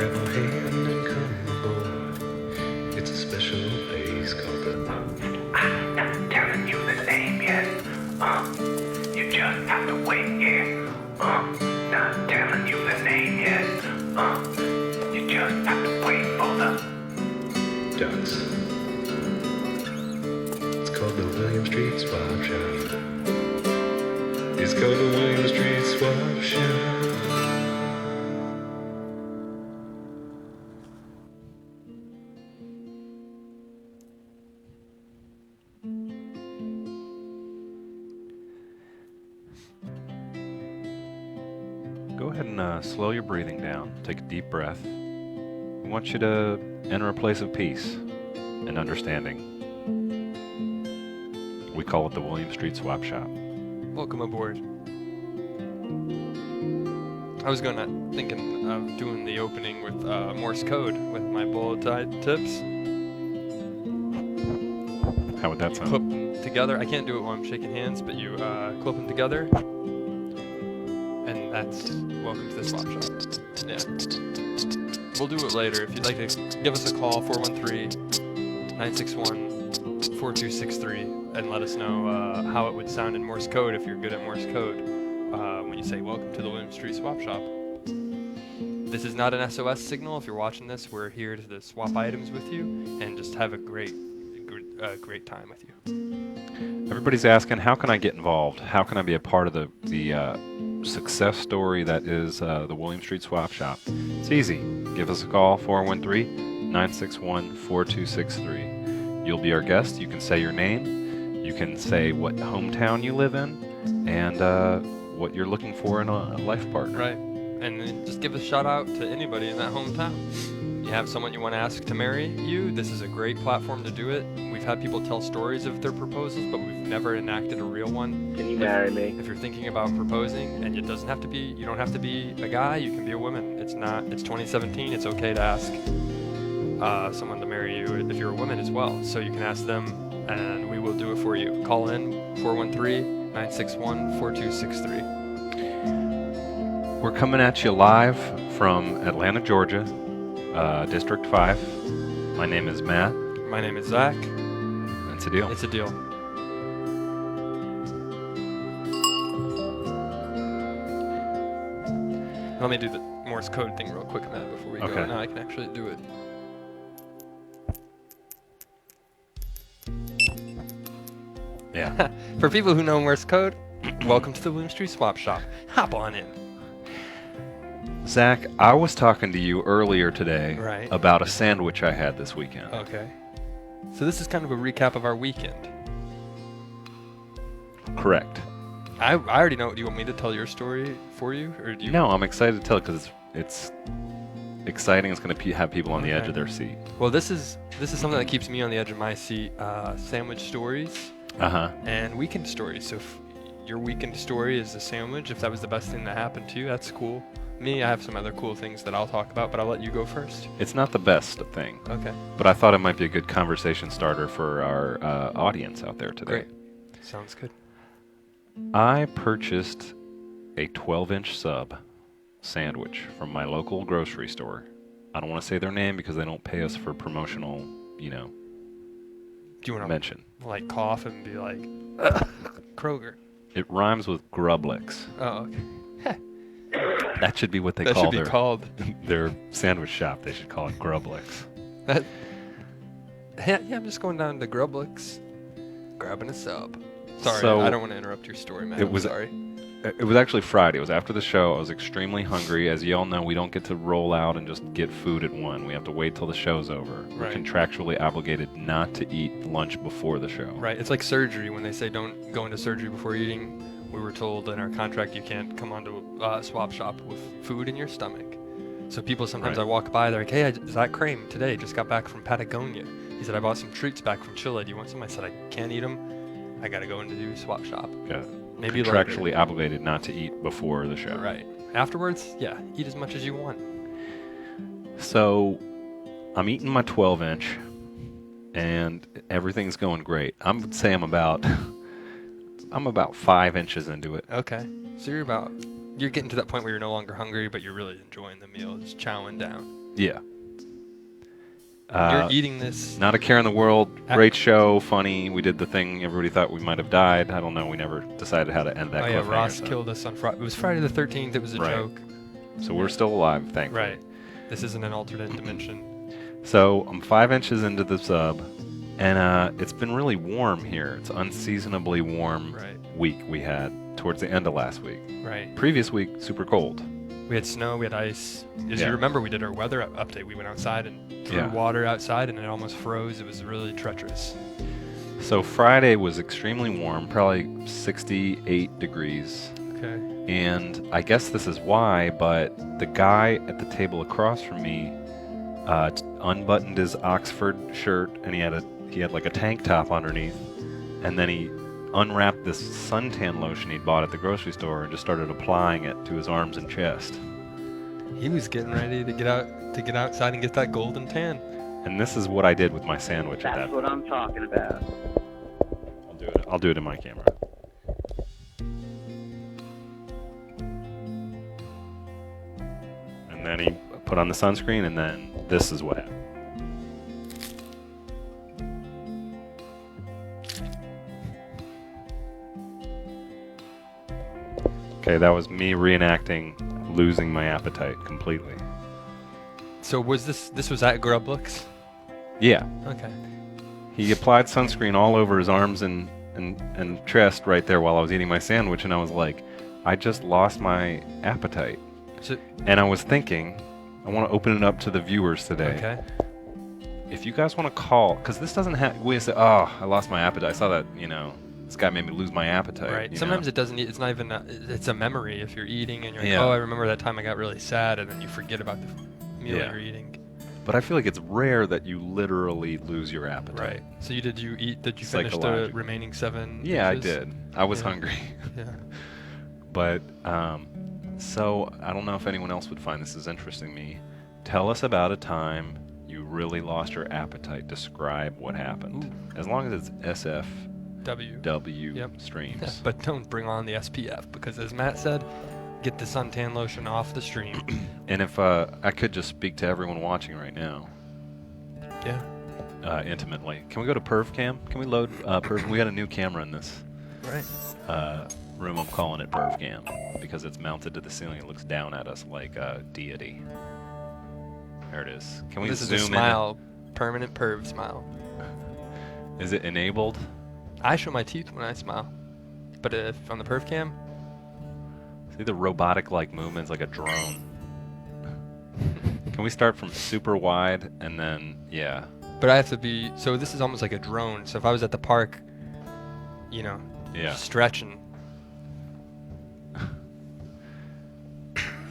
grab my hand and come aboard. It's a special place called the... I'm not telling you the name yet. You just have to wait, yeah. Not telling you the name yet. You just have to wait for the... Ducks. It's called the William Street Swap Shop. It's called the William Street Swap Shop. Go ahead and slow your breathing down. Take a deep breath. I want you to enter a place of peace and understanding. We call it the William Street Swap Shop. Welcome aboard. I was thinking of doing the opening with Morse code with my bullet-tied tips. How would that sound? Clip them together. I can't do it while I'm shaking hands, but you clip them together. And that's welcome to the swap shop. Yeah. We'll do it later. If you'd like to give us a call, 413-961-4263, and let us know how it would sound in Morse code if you're good at Morse code when you say, welcome to the William Street Swap Shop. This is not an SOS signal. If you're watching this, we're here to swap items with you and just have a great time with you. Everybody's asking, how can I get involved? How can I be a part of the success story that is the William Street Swap Shop? It's easy. Give us a call, 413-961-4263. You'll be our guest. You can say your name. You can say what hometown you live in and what you're looking for in a life partner. Right. And then just give a shout out to anybody in that hometown. You have someone you want to ask to marry you, this is a great platform to do it. We've had people tell stories of their proposals, but we've never enacted a real one. Can you marry me? If you're thinking about proposing, and you don't have to be a guy, you can be a woman. It's 2017, it's okay to ask someone to marry you if you're a woman as well. So you can ask them, and we will do it for you. Call in, 413-961-4263. We're coming at you live from Atlanta, Georgia, District 5. My name is Matt. My name is Zach. It's a deal. It's a deal. Let me do the Morse code thing real quick, Matt, before we go. Okay. Now I can actually do it. Yeah. For people who know Morse code, welcome to the William Street Swap Shop. Hop on in. Zach, I was talking to you earlier today Right. about a sandwich I had this weekend. Okay. So this is kind of a recap of our weekend. Correct. I already know. Do you want me to tell your story for you, or do you? No, I'm excited to tell it because it's exciting. It's going to have people on the edge of their seat. Well, this is something that keeps me on the edge of my seat. Sandwich stories and weekend stories. So if your weekend story is a sandwich, if that was the best thing that happened to you, that's cool. Me, I have some other cool things that I'll talk about, but I'll let you go first. It's not the best thing. Okay. But I thought it might be a good conversation starter for our audience out there today. Great. Sounds good. I purchased a 12-inch sub sandwich from my local grocery store. I don't want to say their name because they don't pay us for promotional, Do you want to mention. like cough and be like, Kroger? It rhymes with Grublix. Oh, okay. That should be what they That call should be called. their sandwich shop. They should call it Grublix. Yeah, I'm just going down to Grublix, grabbing a sub. Sorry, So, I don't want to interrupt your story, man. I'm sorry. It was actually Friday. It was after the show. I was extremely hungry. As you all know, we don't get to roll out and just get food at 1. We have to wait till the show's over. We're Right. contractually obligated not to eat lunch before the show. Right, it's like surgery. When they say don't go into surgery before eating, we were told in our contract you can't come onto a swap shop with food in your stomach. So people sometimes Right. I walk by, they're like, hey, Zach Crane today just got back from Patagonia. He said, I bought some treats back from Chile. Do you want some? I said, I can't eat them. I got to go into the swap shop. Yeah. Maybe Contractually later. obligated not to eat before the show. Right. Afterwards, yeah, eat as much as you want. So I'm eating my 12-inch, and everything's going great. I would say I'm about 5 inches into it. Okay. So you're getting to that point where you're no longer hungry, but you're really enjoying the meal, just chowing down. Yeah. You're eating this. Not a care in the world. Great show, funny. We did the thing everybody thought we might have died. I don't know. We never decided how to end that. Oh yeah, cliffhanger, Ross so. killed us on Friday. It was Friday the 13th. It was a Right. joke. So we're still alive, thankfully. Right. This isn't an alternate dimension. So I'm 5 inches into the sub, and it's been really warm here. It's unseasonably warm Right. week we had towards the end of last week. Right. Previous week, super cold. We had snow, we had ice. As Yeah. you remember, we did our weather update. We went outside and threw Yeah. water outside, and it almost froze. It was really treacherous. So Friday was extremely warm, probably 68 degrees. Okay. And I guess this is why, but the guy at the table across from me unbuttoned his Oxford shirt, and he had like a tank top underneath, and then he unwrapped this suntan lotion he'd bought at the grocery store and just started applying it to his arms and chest. He was getting ready to get outside and get that golden tan. And this is what I did with my sandwich at That's that. what I'm talking about. I'll do it in my camera. And then he put on the sunscreen, and then this is what happened. Okay, that was me reenacting losing my appetite completely. So was this was at Grublix? Yeah, Okay. he applied sunscreen all over his arms and chest right there while I was eating my sandwich, and I was like, I just lost my appetite. So, And I was thinking, I want to open it up to the viewers today. okay. If you guys want to call, because this doesn't have, we say, oh, I lost my appetite. I saw that, this guy made me lose my appetite. Right. you Sometimes know? it doesn't. It's not even. It's a memory. If you're eating and you're like, Yeah. oh, I remember that time I got really sad, and then you forget about the meal Yeah. you're eating. But I feel like it's rare that you literally lose your appetite. Right. So did you finish the Psychological. remaining 7 Yeah, I dishes? did. I was Yeah. hungry. Yeah. But, so I don't know if anyone else would find this as interesting me. Tell us about a time you really lost your appetite. Describe what happened. As long as it's SFW Yep. streams. But don't bring on the SPF because, as Matt said, get the suntan lotion off the stream. And if I could just speak to everyone watching right now Yeah. intimately. Can we go to Perv Cam? Can we load Perv? We got a new camera in this Right. room. I'm calling it Perv Cam because it's mounted to the ceiling. It looks down at us like a deity. There it is. Can we This is zoom a smile, permanent perv smile. in? Is it enabled? I show my teeth when I smile, but if on the perv cam, See the robotic-like movements like a drone. Can we start from super wide and then, yeah. but I have to be. So this is almost like a drone. So if I was at the park, Yeah. stretching.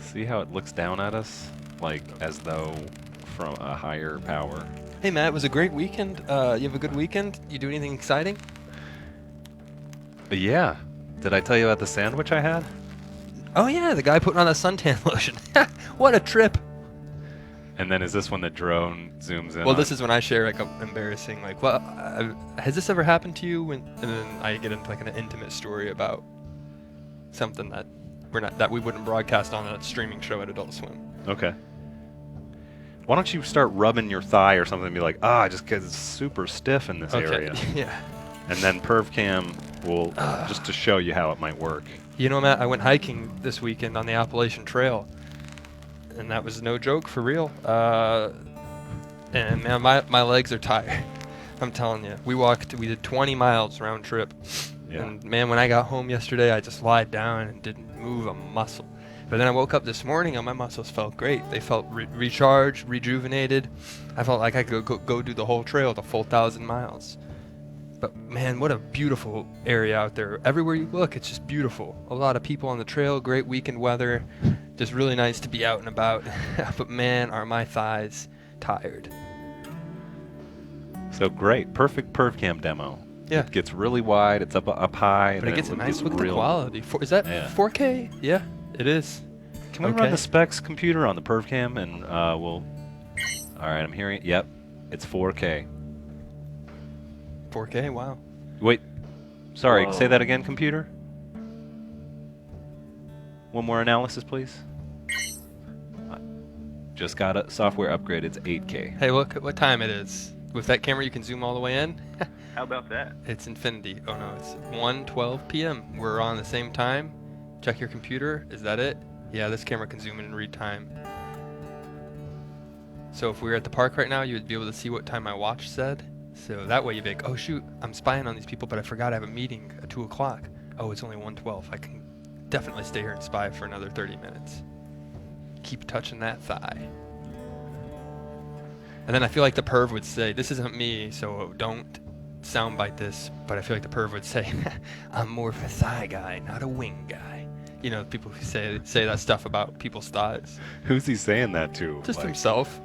See how it looks down at us? Like as though from a higher power. Hey Matt, it was a great weekend. You have a good weekend? You do anything exciting? Yeah. Did I tell you about the sandwich I had? Oh yeah, the guy putting on a suntan lotion. What a trip! And then is this when the drone zooms in? Well, on- this is when I share like a embarrassing, like, well, has this ever happened to you? And then I get into like an intimate story about something that we wouldn't broadcast on a streaming show at Adult Swim. Okay. Why don't you start rubbing your thigh or something and be like, I just get super stiff in this area. Yeah. And then PervCam will, just to show you how it might work. You know, Matt, I went hiking this weekend on the Appalachian Trail, and that was no joke, for real. And man, my legs are tired. I'm telling you. We did 20 miles round trip. Yeah. And man, when I got home yesterday, I just lied down and didn't move a muscle. But then I woke up this morning and my muscles felt great. They felt recharged, rejuvenated. I felt like I could go do the whole trail, the full 1,000 miles. But man, what a beautiful area out there. Everywhere you look, it's just beautiful. A lot of people on the trail, great weekend weather. Just really nice to be out and about. But man, are my thighs tired. So great. Perfect PervCam demo. Yeah. It gets really wide. It's up high. But then it gets a nice gets look at the real- quality. Is that Yeah. 4K? Yeah, it is. Can we run the specs computer on the PervCam and we'll... All right, I'm hearing it. Yep. It's 4K. 4K, wow. Wait. Sorry, Whoa. say that again, computer. One more analysis, please. Just got a software upgrade. It's 8K. Hey, look at what time it is. With that camera, you can zoom all the way in. How about that? It's infinity. Oh no, it's 1:12 p.m. We're on the same time. Check your computer. Is that it? Yeah, this camera can zoom in and read time. So if we were at the park right now, you would be able to see what time my watch said. So that way you'd be like, oh shoot, I'm spying on these people, but I forgot I have a meeting at 2 o'clock. Oh, it's only 1:12. I can definitely stay here and spy for another 30 minutes. Keep touching that thigh. And then I feel like the perv would say, this isn't me, so don't soundbite this, but I feel like the perv would say, I'm more of a thigh guy, not a wing guy. You know, people who say that stuff about people's thighs. Who's he saying that to? Just Like, himself.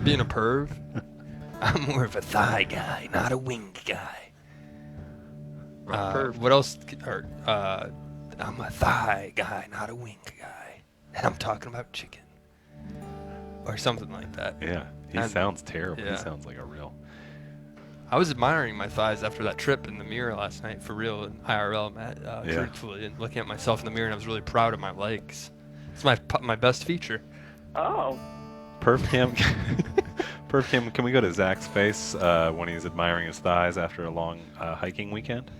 Being a perv. I'm more of a thigh guy, not a wing guy. Perv. What else? I'm a thigh guy, not a wing guy. And I'm talking about chicken. Or something like that. Yeah, he And- sounds terrible. yeah. He sounds like a real. I was admiring my thighs after that trip in the mirror last night, for real, in IRL, Matt, Yeah. truthfully, and looking at myself in the mirror, and I was really proud of my legs. It's my best feature. Oh. Perv Cam, Perv Cam, can we go to Zach's face when he's admiring his thighs after a long hiking weekend?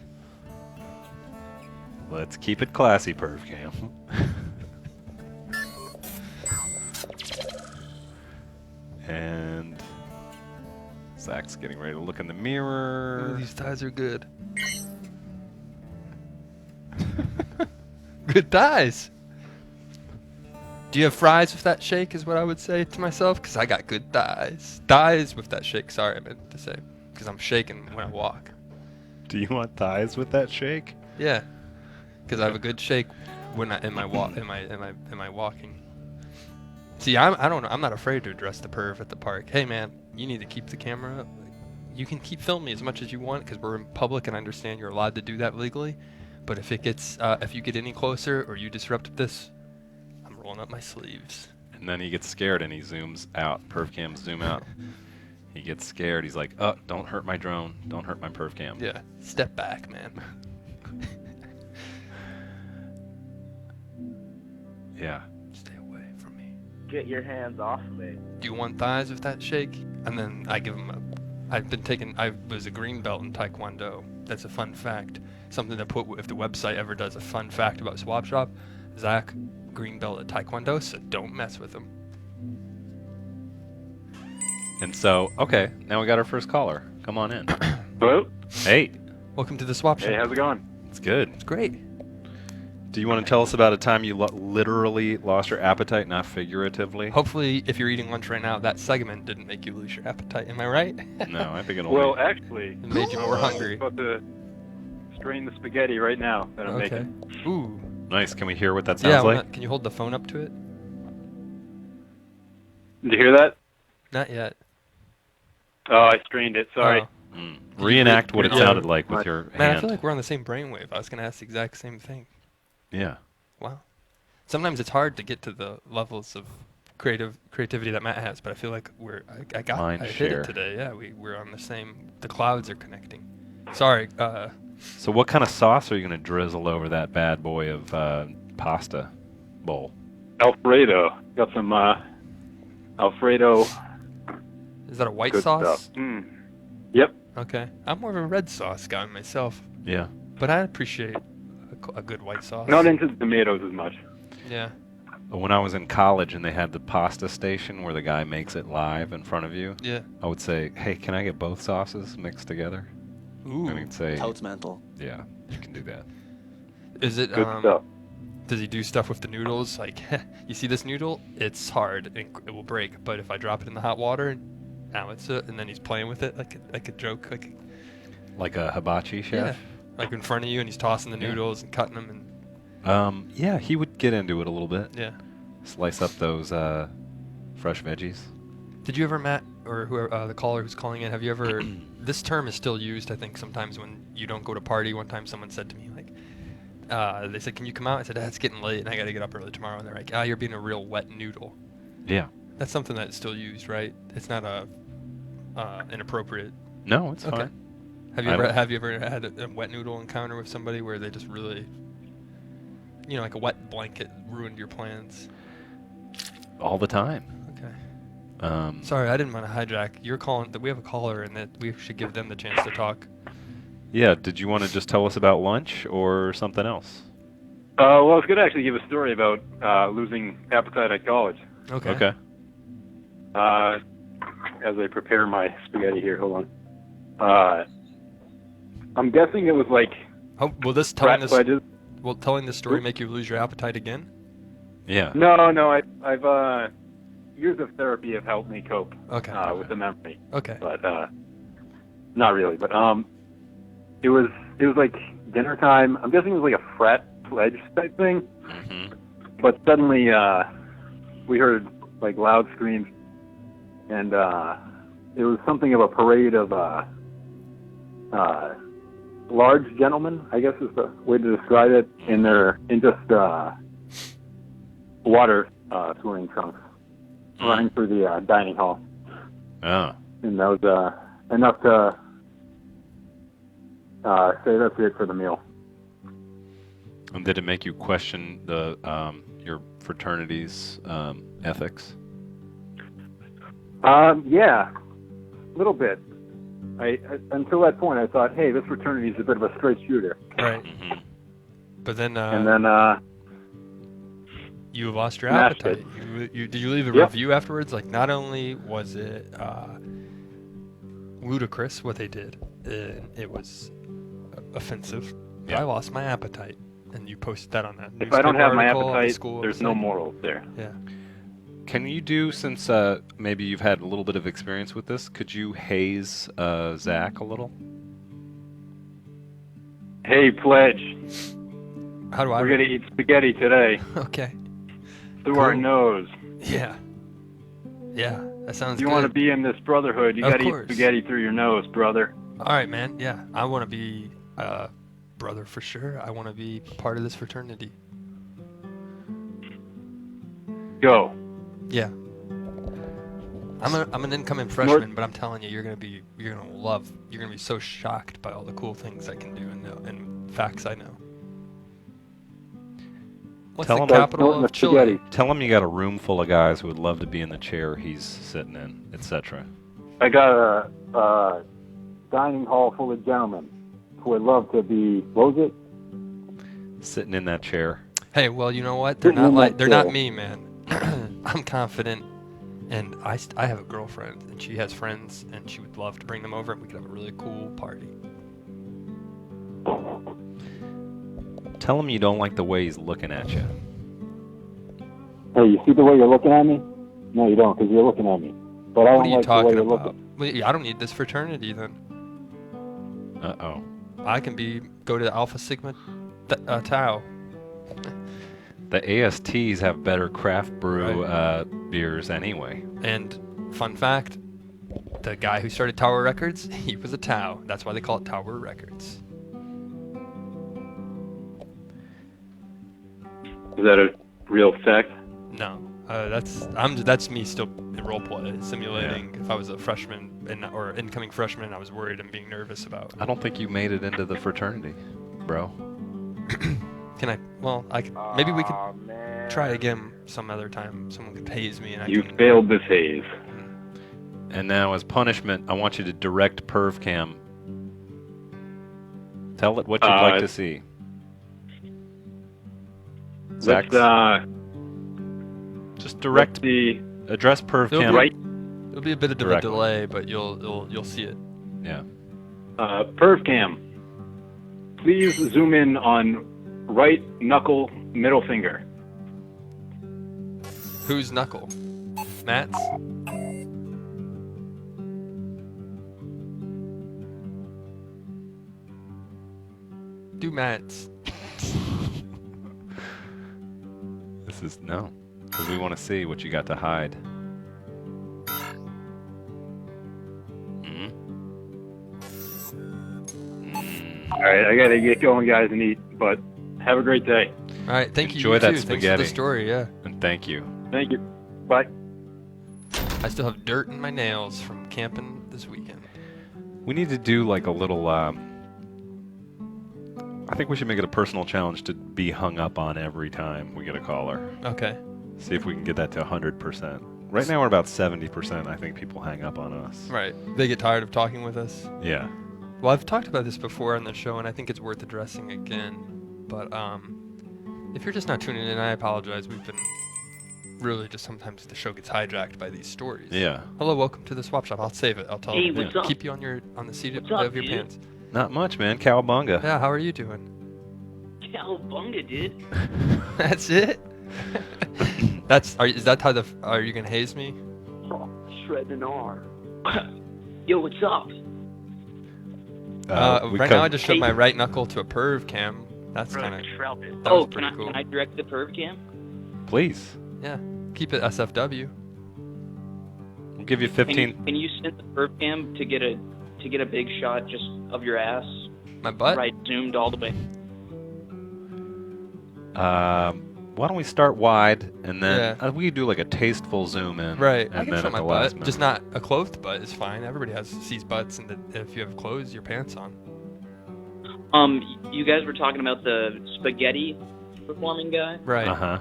Let's keep it classy, Perv Cam. And Zach's getting ready to look in the mirror. Ooh, these thighs are good. Good thighs. Do you have fries with that shake is what I would say to myself, because I got good thighs. Thighs with that shake, sorry I meant to say, because I'm shaking when I walk. Do you want thighs with that shake? Yeah, because I have a good shake when I in my walking. See, I don't know. I'm not afraid to address the perv at the park. Hey man, you need to keep the camera up. You can keep filming me as much as you want because we're in public and I understand you're allowed to do that legally. But if it gets, if you get any closer or you disrupt this, I'm rolling up my sleeves. And then he gets scared and he zooms out. Perv Cam zoom out. He gets scared. He's like, "Oh, don't hurt my drone. Don't hurt my Perv Cam." Yeah, step back, man. Yeah. Stay away from me. Get your hands off of me. Do you want thighs with that shake? And then I give him I was a green belt in Taekwondo. That's a fun fact. Something to put if the website ever does a fun fact about Swap Shop. Zach, green belt at Taekwondo, so don't mess with him. And so, okay, now we got our first caller. Come on in. Hello? Hey, Welcome to the Swap Shop. Hey, how's it going? it's good. It's great. Do you want to tell us about a time you literally lost your appetite, not figuratively? Hopefully, if you're eating lunch right now, that segment didn't make you lose your appetite. Am I right? No, I think it'll Well, be. actually, It made you more hungry. I'm about to strain the spaghetti right now that I'm Okay. making. Ooh. Nice. Can we hear what that Yeah. sounds like? Can you hold the phone up to it? Did you hear that? Not yet. Oh, I strained it. Sorry. Oh. Reenact what it Yeah. sounded like with your Man, I hand. feel like we're on the same brainwave. I was gonna ask the exact same thing. Yeah. Wow. Sometimes it's hard to get to the levels of creativity that Matt has, but I feel like I hit share. it today. Yeah, we're on the same. The clouds are connecting. Sorry. So what kind of sauce are you going to drizzle over that bad boy of pasta bowl? Alfredo. Got some Alfredo. Is that a white Good sauce? stuff. Mm. Yep. Okay. I'm more of a red sauce guy myself, Yeah. but I appreciate a good white sauce. Not into the tomatoes as much. Yeah. When I was in college and they had the pasta station where the guy makes it live in front of you, Yeah. I would say, "Hey, can I get both sauces mixed together?" Ooh. And he'd say, Totes mental. "Yeah, you can do that." Is it? Good stuff. Does he do stuff with the noodles? Like, you see this noodle? It's hard and it will break. But if I drop it in the hot water, now it's and then he's playing with it like a joke, Like a hibachi chef? like in front of you, and he's tossing the Yeah. noodles and cutting them, and Yeah, he would get into it a little bit. yeah. Slice up those fresh veggies. Did you ever, Matt, or whoever the caller who's calling in? Have you ever? This term is still used, I think, sometimes when you don't go to party. One time, someone said to me like, they said, "Can you come out?" I said, "It's getting late, and I got to get up early tomorrow." And they're like, "Ah, you're being a real wet noodle." Yeah. That's something that's still used, right? It's not a inappropriate. No, it's Okay. fine. Have you I ever don't- had a wet noodle encounter with somebody where they just really, like a wet blanket ruined your plans? All the time. Okay. Sorry, I didn't want to hijack. You're calling. We have a caller, and that we should give them the chance to talk. Yeah, did you want to just tell us about lunch or something else? Well, I was going to actually give a story about losing appetite at college. Okay. Okay. As I prepare my spaghetti here, hold on. I'm guessing it was like Oh, will this rat pledges. will telling this story make you lose your appetite again? Yeah. No, I've years of therapy have helped me cope Okay. with the memory, Okay. but not really. But it was like dinner time. I'm guessing it was like a frat pledge type thing. Mm-hmm. But suddenly we heard like loud screams, and it was something of a parade of large gentlemen, I guess is the way to describe it, in just water swimming trunks running through the dining hall. Oh. And that was enough to say that's it for the meal. And did it make you question the your fraternity's ethics? Yeah, a little bit. I until that point, I thought, hey, this fraternity is a bit of a straight shooter. Right. Mm-hmm. But then, And then, you lost your Smashed appetite. Did you leave a Yep. review afterwards? Like, not only was it ludicrous what they did, it was offensive. Yeah. I lost my appetite, and you posted that on that. if I don't have my article on the appetite, school there's no website. morals there. Yeah. Can you do, since maybe you've had a little bit of experience with this, could you haze Zach a little? Hey, pledge. How do I? We're gonna eat spaghetti today Okay. through our Cool. nose. Yeah. Yeah. That sounds If you good. want to be in this brotherhood, you Of gotta eat course. spaghetti through your nose, brother. All right, man. Yeah, I want to be brother for sure. I want to be part of this fraternity. Go. Yeah. I'm an incoming freshman, but I'm telling you, you're gonna be so shocked by all the cool things I can do and facts I know. What's Tell the him- capital Snorting of the Chile? spaghetti. Tell him you got a room full of guys who would love to be in the chair he's sitting in, etc. I got a dining hall full of gentlemen who would love to be. What was it? Sitting in that chair. Hey, well, you know what? They're Sitting not in like that they're not chair. me, man. I'm confident, and I have a girlfriend, and she has friends, and she would love to bring them over, and we could have a really cool party. Tell him you don't like the way he's looking at you. Hey, you see the way you're looking at me? No, you don't, because you're looking at me. But I What don't are you like the way talking you're about? looking. Well, I don't need this fraternity then. Uh-oh. I can go to Alpha Sigma Tau. The ASTs have better craft brew beers anyway. And fun fact, the guy who started Tower Records, he was a Tau. That's why they call it Tower Records. Is that a real fact? No, that's me still in role play simulating. If I was a freshman or incoming freshman, and I was worried and being nervous about. I don't think you made it into the fraternity, bro. Can I? Well, I could. Maybe we could try again some other time. Someone could haze me, and I You can. failed this haze. And now, as punishment, I want you to direct Perv Cam. Tell it what you'd like to see. Zach, Let's just direct, the address Perv It'll Cam. be- right It'll be a bit of a Directly. delay, but you'll see it. Yeah. Perv Cam. Please zoom in on right knuckle middle finger. Whose knuckle? Matt's? Do Matt's. This is no, because we want to see what you got to hide. All right, I gotta get going, guys, and eat. But have a great day. All right, thank Enjoy you. that too. Thanks for spaghetti. the story. Yeah, And thank you. Thank you. Bye. I still have dirt in my nails from camping this weekend. We need to do like a little. I think we should make it a personal challenge to be hung up on every time we get a caller. Okay. See if we can get that to 100%. Right now we're about 70%. I think people hang up on us. Right. They get tired of talking with us. Yeah. Well, I've talked about this before on the show, and I think it's worth addressing again. But if you're just not tuning in, I apologize. We've been really just sometimes the show gets hijacked by these stories. Yeah. Hello, welcome to the swap shop. I'll save it. I'll tell Hey, you. what's up? Keep you on the seat What's of up, your dude? pants. Not much, man. Cowabunga. Yeah. How are you doing? Cowabunga, dude. That's it. Is that how are you gonna haze me? Oh, shred an R. Yo, what's up? Right now I just showed my right knuckle to a perv cam. That's kind of that Oh, was pretty cool. can I direct the perv cam? Please. Yeah. Keep it SFW. We'll give you Can 15. you send the perv cam to get a big shot just of your ass? My butt. Right, zoomed all the way. Why don't we start wide and then Yeah. we could do like a tasteful zoom in. Right. And I can then show at my the last butt. Just minute. not a clothed butt is fine. Everybody sees butts, and if you have clothes, your pants on. You guys were talking about the spaghetti performing guy. Right. Uh-huh.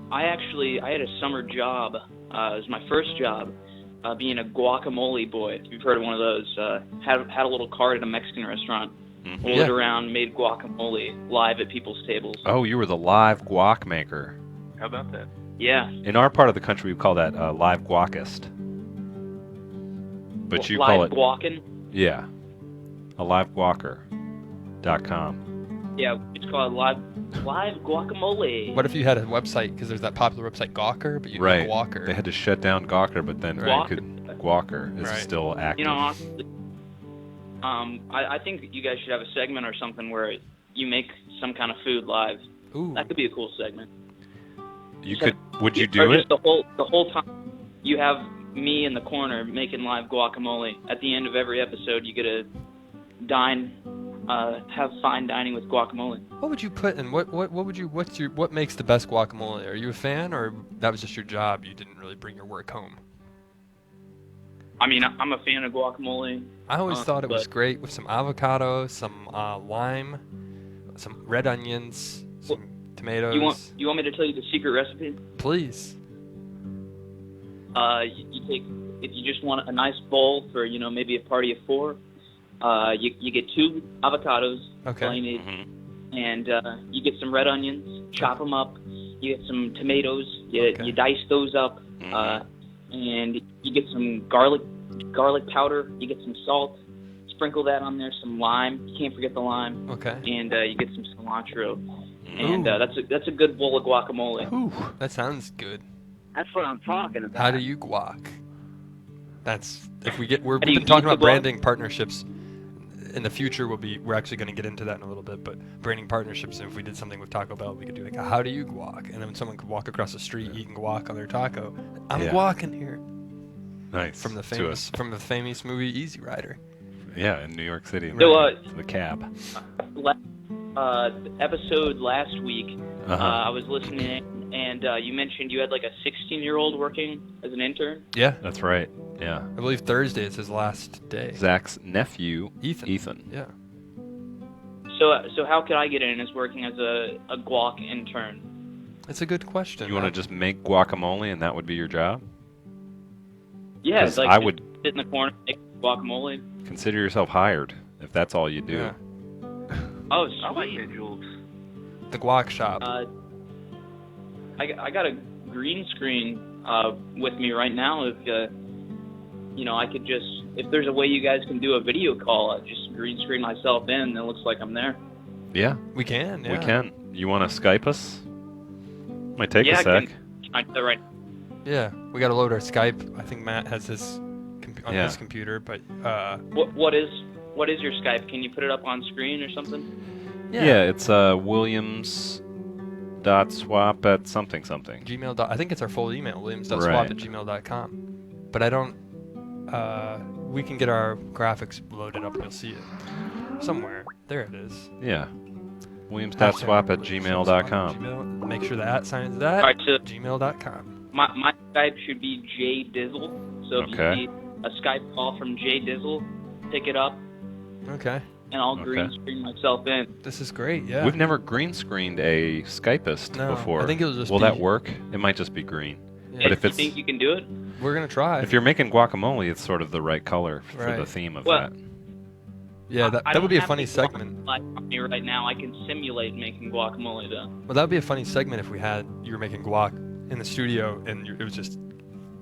I had a summer job. It was my first job, being a guacamole boy. If you've heard of one of those, had a little cart at a Mexican restaurant. Mhm. Rolled Yeah. around, made guacamole live at people's tables. Oh, you were the live guac maker. How about that? Yeah. In our part of the country, we call that live guacist. But you call live it, guacin'. yeah, a liveguacker.com. Yeah, it's called live guacamole. What if you had a website? Because there's that popular website Gawker, but you Right. need Guacker. They had to shut down Gawker, but then Right. Guacker is Right. still active. You know, honestly, I think you guys should have a segment or something where you make some kind of food live. Ooh. That could be a cool segment. You could, would you Or do just it? the whole time you have me in the corner making live guacamole. At the end of every episode, you get to have fine dining with guacamole. What would you put in? What makes the best guacamole? Are you a fan, or that was just your job? You didn't really bring your work home. I mean, I'm a fan of guacamole. I always thought it was but- great with some avocado, some lime, some red onions, some tomatoes. You want me to tell you the secret recipe? Please. You take, if you just want a nice bowl for, maybe a party of 4, you get 2 avocados, Okay. plain, Mhm. and you get some red onions, chop them up. You get some tomatoes, Okay. you dice those up, and you get some garlic powder. You get some salt, sprinkle that on there, some lime. You can't forget the lime, Okay. and you get some cilantro, and Ooh. that's a good bowl of guacamole. Ooh, that sounds good. That's what I'm talking about. How do you guac? That's if we get we've do you been talking eat the about guac? branding partnerships. In the future, we're actually going to get into that in a little bit. But branding partnerships, and if we did something with Taco Bell, we could do like, how do you guac? And then someone could walk across the street eating guac on their taco. I'm Yeah. guacing here Nice. from the To famous movie Easy Rider. yeah, in New York City. So, the cab. Episode last week, Uh-huh. I was listening, and you mentioned you had like a 16-year-old working as an intern. Yeah, That's right. Yeah. I believe Thursday is his last day. Zach's nephew, Ethan. Ethan. Yeah. So how could I get in as working as a guac intern? It's a good question. You want to just make guacamole and that would be your job? Yeah, 'Cause like I just would- sit in the corner, make guacamole. Consider yourself hired if that's all you do. Yeah. Oh, I like sweet. visuals. The guac shop. I got a green screen with me right now. If I could just, if there's a way you guys can do a video call, I'd just green screen myself in, and it looks like I'm there. Yeah, we can. Yeah. we can. You want to Skype us? Might take Yeah, a sec. Can I do that right? Yeah, we got to load our Skype. I think Matt has his on Yeah. his computer, but What is your Skype? Can you put it up on screen or something? Yeah, it's Williams.swap at something. Gmail. I think it's our full email, williams.swap Right. at gmail.com. But I don't. We can get our graphics loaded up and you'll see it somewhere. There it is. Yeah. Williams.swap at gmail.com. Gmail. Make sure the @ sign is that. All right, so gmail.com. my Skype should be J Dizzle. So if Okay. you see a Skype call from J Dizzle, pick it up, Okay. and I'll Okay. green screen myself in. This is great. Yeah. We've never green screened a Skypeist No, before. I think it'll just Will be- that work? It might just be green. Yeah. But if you it's think you can do it? We're gonna try. if you're making guacamole, it's sort of the right color for the Right. theme of Well, that. Yeah, I that don't would be a have funny the segment. guacamole on me right now. I can simulate making guacamole though. Well, that would be a funny segment if you were making guac in the studio and it was just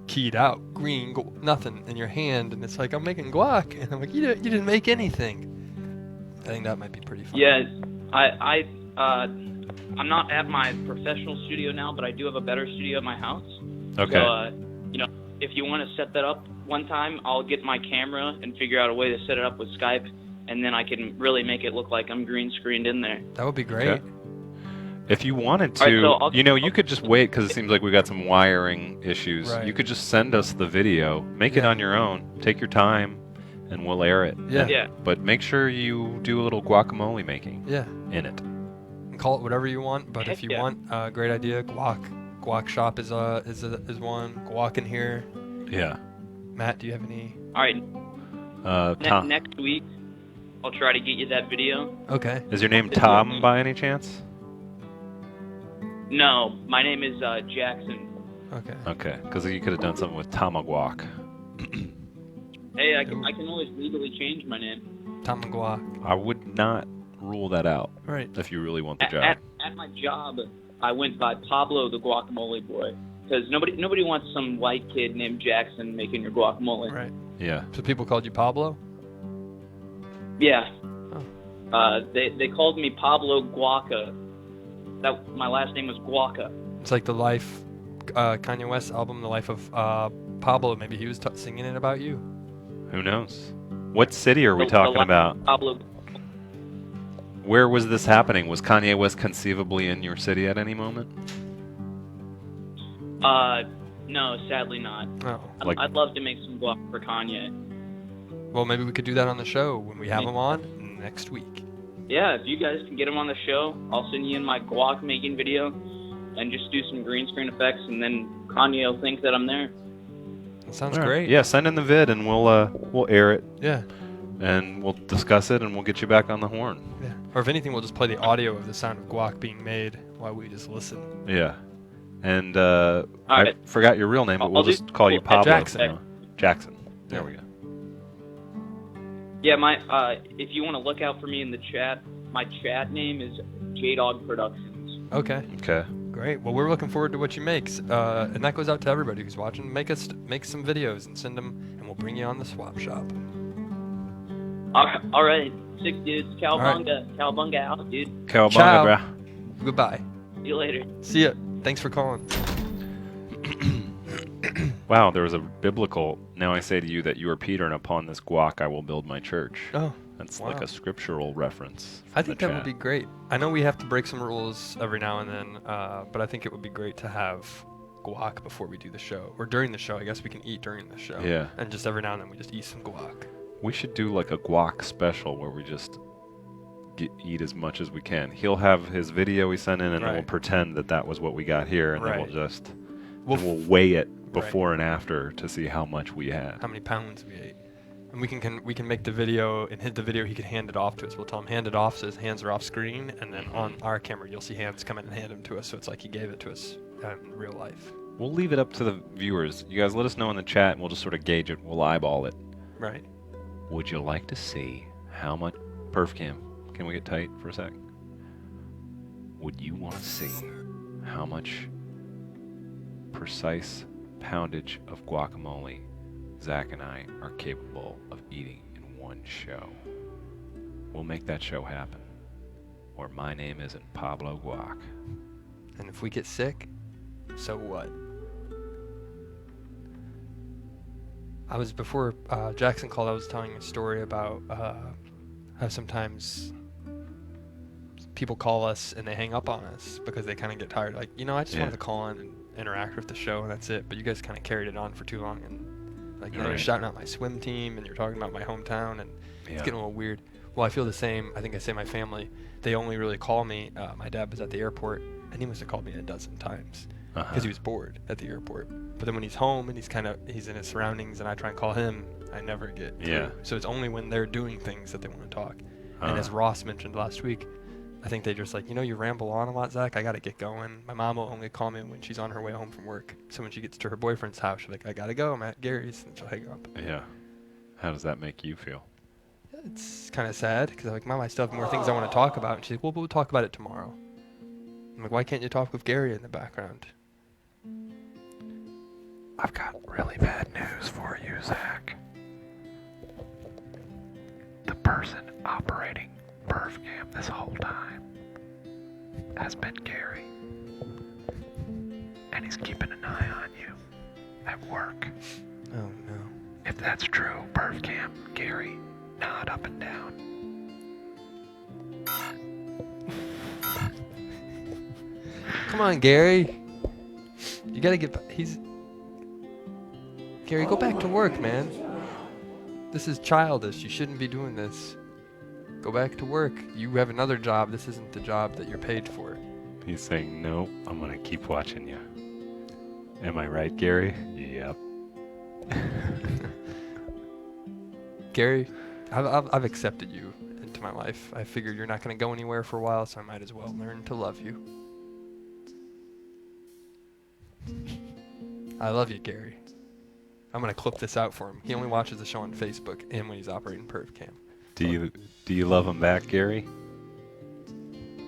keyed out, green, nothing in your hand, and it's like, I'm making guac, and I'm like, you didn't make anything. I think that might be pretty fun. Yeah, I'm not at my professional studio now, but I do have a better studio at my house. Okay. So, if you want to set that up one time, I'll get my camera and figure out a way to set it up with Skype, and then I can really make it look like I'm green screened in there. That would be great. Okay. If you wanted to, All right, so you could just wait because it seems like we got some wiring issues. Right. You could just send us the video, make it Yeah. on your own, take your time, and we'll air it. Yeah. Yeah. But make sure you do a little guacamole making Yeah. in it. And call it whatever you want, but if Heck you yeah. want, great idea. Guac shop is one. Guac in here. Yeah. Matt, do you have any? All right, Tom, next week, I'll try to get you that video. Okay. is your name Tom by any chance? No, my name is Jackson. Okay. Okay, because you could have done something with Tamaguac. Hey, I can always legally change my name. Tom and Guac. I would not rule that out Right. if you really want the job. At my job, I went by Pablo the Guacamole Boy because nobody wants some white kid named Jackson making your guacamole. Right. Yeah. So people called you Pablo? Yeah. Oh. They called me Pablo Guaca. That my last name was Guaca. It's like the life, Kanye West album, The Life of Pablo. Maybe he was singing it about you. Who knows? What city are we The talking life about? of Pablo. Where was this happening? Was Kanye West conceivably in your city at any moment? No, sadly not. Oh. Like- I'd love to make some guac for Kanye. Well, maybe we could do that on the show when we have him on next week. Yeah, if you guys can get him on the show, I'll send you in my guac making video and just do some green screen effects, and then Kanye will think that I'm there. That sounds All right. great. Yeah, send in the vid and we'll air it Yeah. and we'll discuss it and we'll get you back on the horn. Yeah. Or if anything, we'll just play the audio of the sound of guac being made while we just listen. Yeah. And All I right. forgot your real name, but I'll we'll do- just call you well, Pablo. Jackson. you know. Jackson. There Yeah. we go. Yeah, my if you want to look out for me in the chat, my chat name is JDog Productions. Okay. Okay. Great. Well, we're looking forward to what you make, and that goes out to everybody who's watching. Make some videos and send them, and we'll bring you on the swap shop. All right, sick dudes. All right. Cowabunga out, dude. Cowabunga, Ciao. brah. Goodbye. See you later. See ya. Thanks for calling. Wow, there was a biblical. Now I say to you that you are Peter, and upon this guac I will build my church. Oh, That's wow. like a scriptural reference. I from think the that would chat. be great. I know we have to break some rules every now and then, but I think it would be great to have guac before we do the show, or during the show. I guess we can eat during the show. Yeah. And just every now and then we just eat some guac. We should do like a guac special where we just eat as much as we can. He'll have his video he sent in, and then we'll Right. pretend that was what we got here, and then Right. we'll just We'll we'll weigh it before and after to see how much we had. how many pounds we ate. And we can make the video, and hit the video, he can hand it off to us. We'll tell him hand it off so his hands are off screen, and then on our camera you'll see hands come in and hand them to us, so it's like he gave it to us in real life. We'll leave it up to the viewers. You guys let us know in the chat, and we'll just sort of gauge it. We'll eyeball it. Right. Would you like to see how much... Perf cam, can we get tight for a sec? Would you want to see how much precise poundage of guacamole Zach and I are capable of eating in one show? We'll make that show happen. Or my name isn't Pablo Guac. And if we get sick, so what? I was, before Jackson called, I was telling a story about how sometimes people call us and they hang up on us because they kind of get tired. Like, I just Yeah. wanted to call in and interact with the show, and that's it. But you guys kind of carried it on for too long, and like, you're Right. shouting out my swim team, and you're talking about my hometown, and it's Yeah. getting a little weird. Well, I feel the same. I think I say my family, they only really call me. My dad was at the airport, and he must have called me a dozen times because he was bored at the airport. But then when he's home and he's in his surroundings, and I try and call him, I never get through. Yeah. So it's only when they're doing things that they want to talk. And Uh. as Ross mentioned last week, I think they just like, you ramble on a lot, Zach. I gotta get going. My mom will only call me when she's on her way home from work. So when she gets to her boyfriend's house, she's like, I gotta go. I'm at Gary's, and she'll hang up. Yeah. How does that make you feel? It's kind of sad because I'm like, Mom, I still have more things I want to talk about. And she's like, well, we'll talk about it tomorrow. I'm like, why can't you talk with Gary in the background? I've got really bad news for you, Zach. The person operating PervCam this whole time has been Gary. And he's keeping an eye on you at work. Oh, no. If that's true, PervCam, Gary, nod up and down. Come on, Gary. You gotta get back. Gary, go back to work, man. This is childish. You shouldn't be doing this. Go back to work. You have another job. This isn't the job that you're paid for. He's saying, no, I'm gonna keep watching you. Am I right, Gary? Yep. Gary, I've accepted you into my life. I figure you're not going to go anywhere for a while, so I might as well learn to love you. I love you, Gary. I'm going to clip this out for him. He only watches the show on Facebook and when he's operating PervCam. Do you love him back, Gary?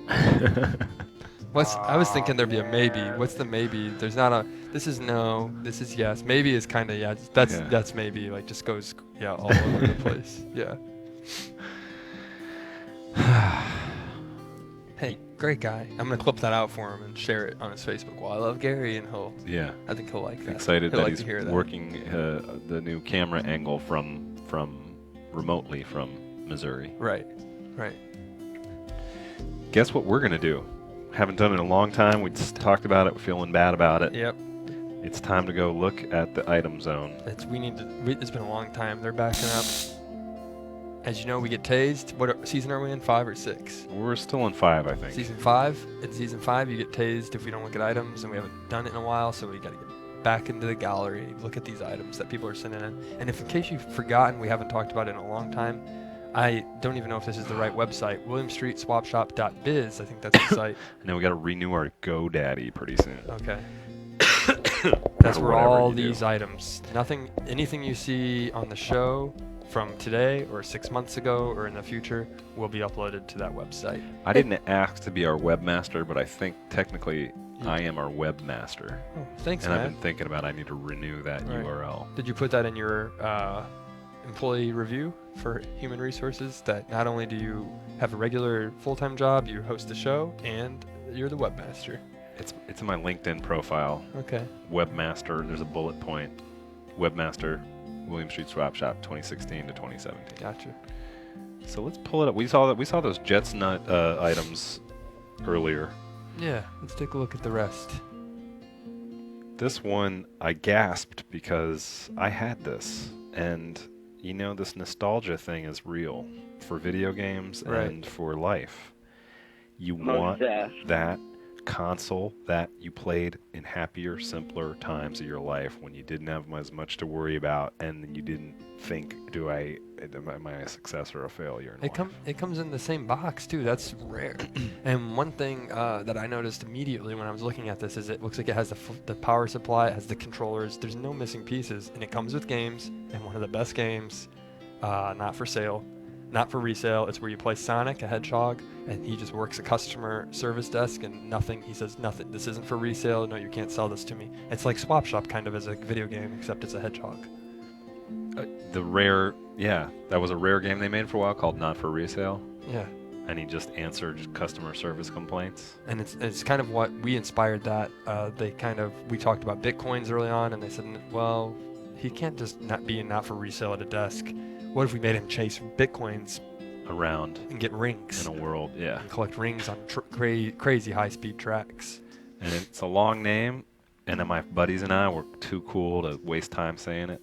I was thinking there'd be a maybe. What's the maybe? There's not a. This is no. This is yes. Maybe is kind of yeah. That's maybe. Like just goes all over the place. Yeah. Hey, great guy. I'm gonna clip that out for him and share it on his Facebook. Well, I love Gary, and I think he'll like that. Excited he'll that like he's to hear that. working the new camera angle from remotely from Missouri. Right. Guess what we're gonna do? Haven't done it in a long time. We just talked about it. We're feeling bad about it. Yep. It's time to go look at the item zone. It's been a long time. They're backing up. As you know, we get tased. What season are we in? 5 or 6? We're still in 5, I think. Season 5. In season 5, you get tased if we don't look at items, and we haven't done it in a while, so we got to get back into the gallery, look at these items that people are sending in. And if in case you've forgotten, we haven't talked about it in a long time. I don't even know if this is the right website. WilliamStreetSwapShop.biz. I think that's the site. And then we got to renew our GoDaddy pretty soon. Okay. That's where all you do. these items, anything you see on the show from today or 6 months ago or in the future will be uploaded to that website. I didn't ask to be our webmaster, but I think technically I am our webmaster. Oh, thanks, and man. I've been thinking about I need to renew that Right. URL. Did you put that in your employee review for human resources, that not only do you have a regular full-time job, you host the show, and you're the webmaster? It's in my LinkedIn profile. Okay. Webmaster, there's a bullet point. Webmaster, William Street Swap Shop, 2016 to 2017. Gotcha. So let's pull it up. We saw those Jets Nut items earlier. Yeah, let's take a look at the rest. This one, I gasped because I had this. And, this nostalgia thing is real for video games Right. and for life. You Most want def. that console that you played in happier, simpler times of your life when you didn't have as much to worry about and you didn't think, am I a success or a failure in life? It comes in the same box too. That's rare. And one thing that I noticed immediately when I was looking at this is it looks like it has the power supply, it has the controllers. There's no missing pieces, and it comes with games. And one of the best games, not for sale, not for resale. It's where you play Sonic, a hedgehog, and he just works a customer service desk, and he says nothing. This isn't for resale. No, you can't sell this to me. It's like Swap Shop kind of as a video game, except it's a hedgehog. That was a rare game they made for a while called Not for Resale. Yeah. And he just answered customer service complaints. And it's kind of what we inspired that. We talked about Bitcoins early on, and they said, well, he can't just not for resale at a desk. What if we made him chase Bitcoins Around and get rings in a world, yeah. and collect rings on crazy high-speed tracks? And it's a long name, and then my buddies and I were too cool to waste time saying it.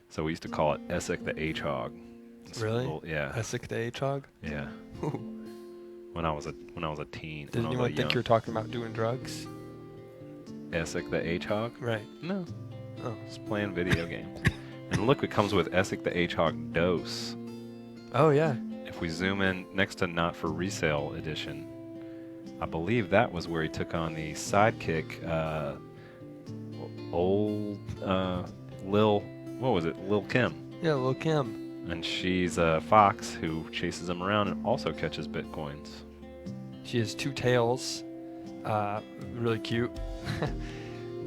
So we used to call it Essek the H-Hog. Really? Yeah. Essek the H-Hog? Yeah. When I was a teen. Did anyone think you were talking about doing drugs? Essek the H-Hog? Right. No. Oh. Just playing video games. And look, it comes with Essek the H-Hog Dose. Oh, yeah. If we zoom in next to Not for Resale edition, I believe that was where he took on the sidekick, old Lil. What was it? Lil Kim. Yeah, Lil Kim. And she's a fox who chases him around and also catches bitcoins. She has two tails. Really cute.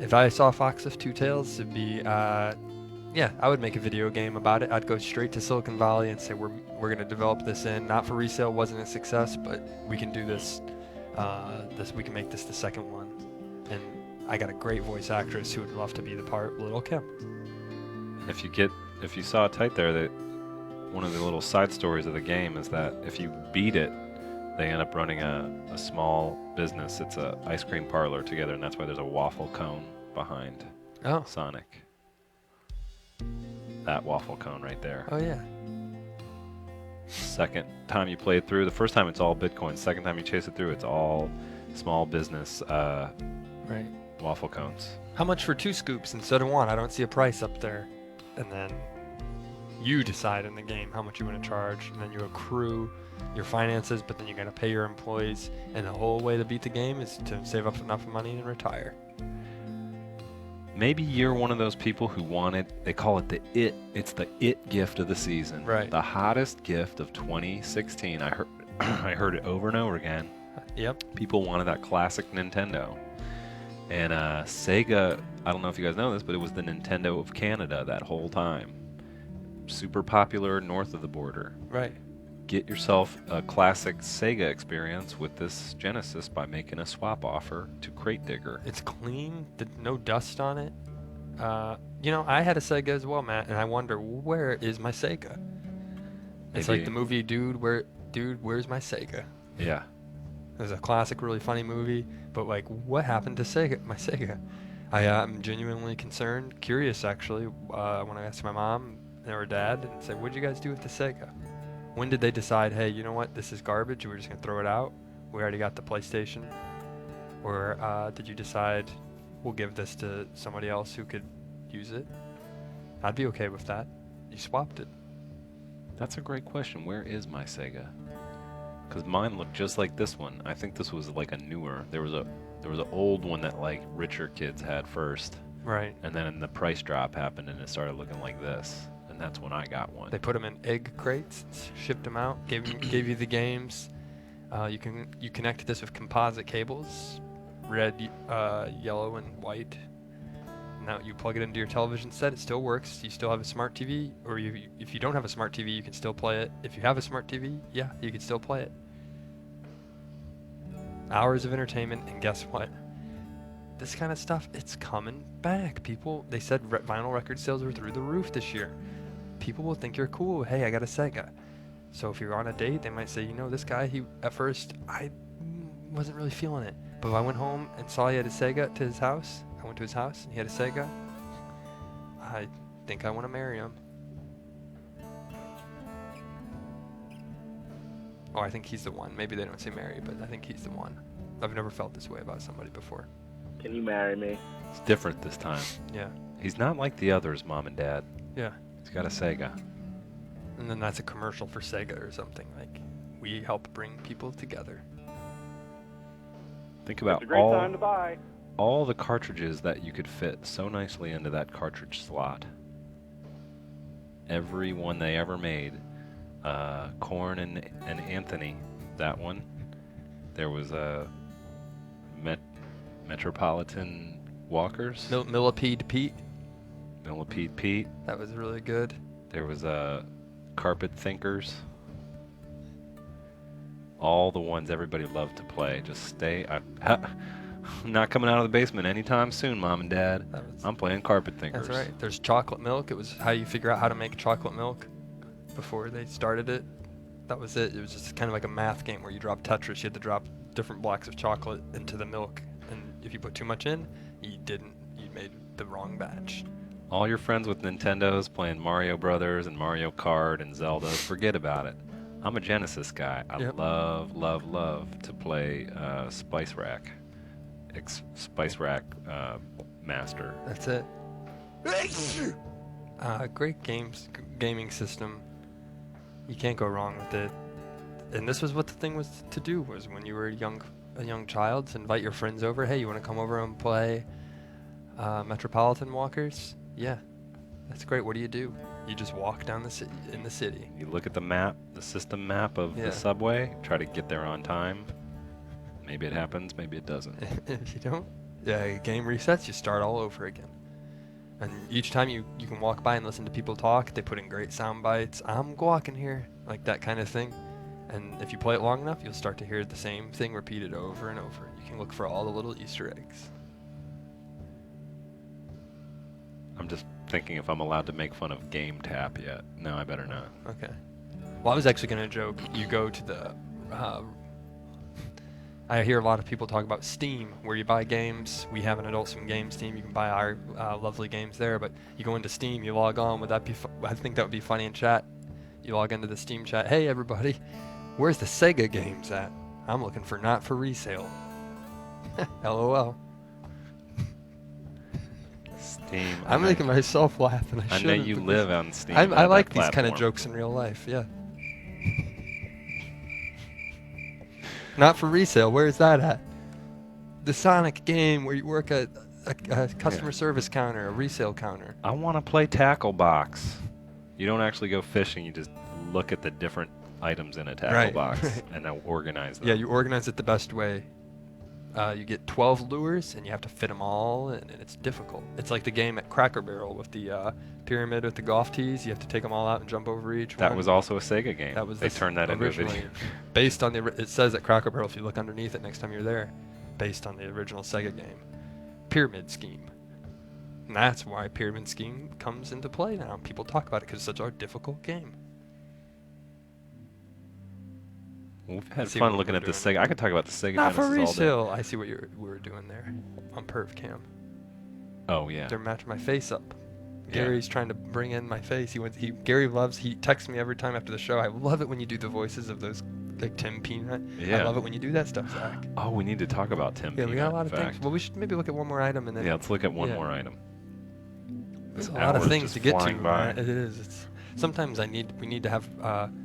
If I saw a fox with two tails, it'd be, yeah, I would make a video game about it. I'd go straight to Silicon Valley and say, we're going to develop this not for resale, wasn't a success, but we can do this. We can make this the second one. And I got a great voice actress who would love to be the part, Little Kim. If you saw it tight there, that one of the little side stories of the game is that if you beat it, they end up running a small business. It's a ice cream parlor together, and that's why there's a waffle cone behind Sonic. That waffle cone right there. Oh yeah. Second time you play it through, the first time it's all Bitcoin. Second time you chase it through, it's all small business Right. waffle cones. How much for 2 scoops instead of 1? I don't see a price up there. And then you decide in the game how much you want to charge, and then you accrue your finances, but then you got to pay your employees, and the whole way to beat the game is to save up enough money and retire. Maybe you're one of those people who wanted, they call it it's the it gift of the season. Right. The hottest gift of 2016. I heard it over and over again. Yep. People wanted that classic Nintendo. And Sega, I don't know if you guys know this, but it was the Nintendo of Canada that whole time. Super popular north of the border. Right. Get yourself a classic Sega experience with this Genesis by making a swap offer to Crate Digger. It's clean, no dust on it. You know, I had a Sega as well, Matt, and I wonder, where is my Sega? It's Maybe- like the movie Dude, Where's My Sega? Yeah. It was a classic, really funny movie, but like, what happened to my Sega? I'm genuinely concerned, curious actually, when I asked my mom or dad and said, what'd you guys do with the Sega? When did they decide, hey, you know what, this is garbage, we're just going to throw it out? We already got the PlayStation. Or did you decide, we'll give this to somebody else who could use it? I'd be okay with that. You swapped it. That's a great question. Where is my Sega? Because mine looked just like this one. I think this was like a newer. There was an old one that like richer kids had first, Right. and then the price drop happened and it started looking like this. And that's when I got one. They put them in egg crates, shipped them out, gave you the games. You connected this with composite cables, red, yellow, and white. Now you plug it into your television set, it still works. You still have a smart TV, or if you don't have a smart TV, you can still play it. If you have a smart TV, yeah, you can still play it. Hours of entertainment, and guess what? This kind of stuff, it's coming back. People, they said vinyl record sales were through the roof this year. People will think you're cool. Hey, I got a Sega. So if you're on a date, they might say, you know, this guy, at first, I wasn't really feeling it. But if I went home and saw he had a Sega to his house, I went to his house and he had a Sega, I think I want to marry him. Oh, I think he's the one. Maybe they don't say marry, but I think he's the one. I've never felt this way about somebody before. Can you marry me? It's different this time. Yeah. He's not like the others, Mom and Dad. Yeah. He's got a Sega. And then that's a commercial for Sega or something. Like, we help bring people together. Think about It's a great time to buy. all the cartridges that you could fit so nicely into that cartridge slot. Every one they ever made. Korn and Anthony, that one. There was a Metropolitan Walkers. Millipede Pete. Millipede Pete. That was really good. There was Carpet Thinkers. All the ones everybody loved to play. Just stay. I'm not coming out of the basement anytime soon, Mom and Dad. I'm playing Carpet Thinkers. That's right. There's chocolate milk. It was how you figure out how to make chocolate milk before they started it. That was it. It was just kind of like a math game where you drop Tetris. You had to drop different blocks of chocolate into the milk. And if you put too much in, you made the wrong batch. All your friends with Nintendos playing Mario Brothers and Mario Kart and Zelda, forget about it. I'm a Genesis guy. I love to play Spice Rack. Spice Rack Master. That's it. Great gaming system. You can't go wrong with it. And this was what the thing was to do, was when you were a young a young child, to invite your friends over. Hey, you want to come over and play Metropolitan Walkers? Yeah, that's great. What do? You just walk down in the city. You look at the map, the system map of Yeah. the subway, try to get there on time. Maybe it happens, maybe it doesn't. If you don't, game resets. You start all over again. And each time you can walk by and listen to people talk. They put in great sound bites. I'm walking here, like that kind of thing. And if you play it long enough, you'll start to hear the same thing repeated over and over. You can look for all the little Easter eggs. I'm just thinking if I'm allowed to make fun of Game Tap yet. No, I better not. Okay. Well, I was actually going to joke. You go to the... I hear a lot of people talk about Steam, where you buy games. We have an Adult Swim Games team. You can buy our lovely games there, but you go into Steam, you log on. Would that be... I think that would be funny in chat. You log into the Steam chat. Hey, everybody. Where's the Sega games at? I'm looking for not for resale. LOL. Steam. I'm making myself laugh, and I I shouldn't. know you because live on Steam. I like these kind kind of jokes in real life, yeah. Not for resale. Where's that at? The Sonic game where you work at a customer service counter, a resale counter. I want to play Tackle Box. You don't actually go fishing. You just look at the different items in a tackle Right, box right. and then organize them. Yeah, you organize it the best way. You get 12 lures, and you have to fit them all, and it's difficult. It's like the game at Cracker Barrel with the pyramid with the golf tees. You have to take them all out and jump over each one. That was also a Sega game. That was they this turned that into a originally video. based on the. It says at Cracker Barrel if you look underneath it next time you're there, based on the original Sega game, Pyramid Scheme. And that's why Pyramid Scheme comes into play now. People talk about it because it's such a difficult game. We've had See fun what looking we're at the doing. Sega. I could talk about the Sega Not for Genesis all day. resale. I see what we were doing there on Perv Cam. Oh yeah. They're matching my face up. Yeah. Gary's trying to bring in my face. He texts me every time after the show. I love it when you do the voices of those, like Tim Peanut. Yeah. I love it when you do that stuff, Zach. Oh, we need to talk about Tim. Yeah, we got a Peanut, lot in of things. fact. Well, we should maybe look at one more item and then. Yeah, let's look at one yeah. more item. There's This a lot of hour's things just to get to. flying by. Right? It is. Sometimes we need to have